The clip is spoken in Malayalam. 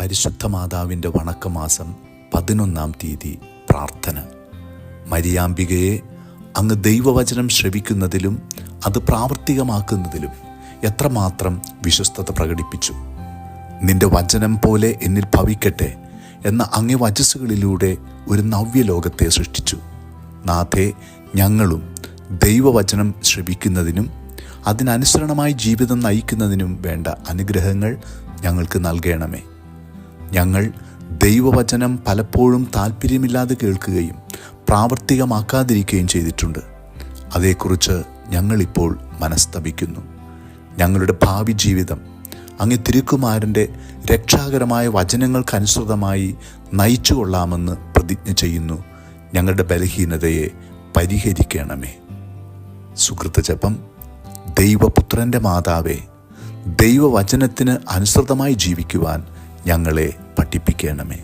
പരിശുദ്ധ മാതാവിൻ്റെ വണക്കമാസം 11-ാം തീയതി പ്രാർത്ഥന. മരിയാമ്പികയെ അങ്ങ് ദൈവവചനം ശ്രവിക്കുന്നതിലും അത് പ്രാവർത്തികമാക്കുന്നതിലും എത്രമാത്രം വിശ്വസ്തത പ്രകടിപ്പിച്ചു. നിന്റെ വചനം പോലെ എന്നിൽ ഭവിക്കട്ടെ എന്ന അങ്ങേ വചസ്സുകളിലൂടെ ഒരു നവ്യലോകത്തെ സൃഷ്ടിച്ചു. നാഥേ, ഞങ്ങളും ദൈവവചനം ശ്രവിക്കുന്നതിനും അതിനനുസരണമായി ജീവിതം നയിക്കുന്നതിനും വേണ്ട അനുഗ്രഹങ്ങൾ ഞങ്ങൾക്ക് നൽകണമേ. ഞങ്ങൾ ദൈവവചനം പലപ്പോഴും താല്പര്യമില്ലാതെ കേൾക്കുകയും പ്രാവർത്തികമാക്കാതിരിക്കുകയും ചെയ്തിട്ടുണ്ട്. അതേക്കുറിച്ച് ഞങ്ങളിപ്പോൾ മനസ്തപിക്കുന്നു. ഞങ്ങളുടെ ഭാവി ജീവിതം അങ്ങേ തിരുക്കുമാരൻ്റെ രക്ഷാകരമായ വചനങ്ങൾക്കനുസൃതമായി നയിച്ചു കൊള്ളാമെന്ന് പ്രതിജ്ഞ ചെയ്യുന്നു. ഞങ്ങളുടെ ബലഹീനതയെ പരിഹരിക്കണമേ. സുകൃത ജപം. ദൈവപുത്രൻ്റെ മാതാവേ, ദൈവവചനത്തിന് അനുസൃതമായി ജീവിക്കുവാൻ ഞങ്ങളെ പഠിപ്പിക്കണമേ.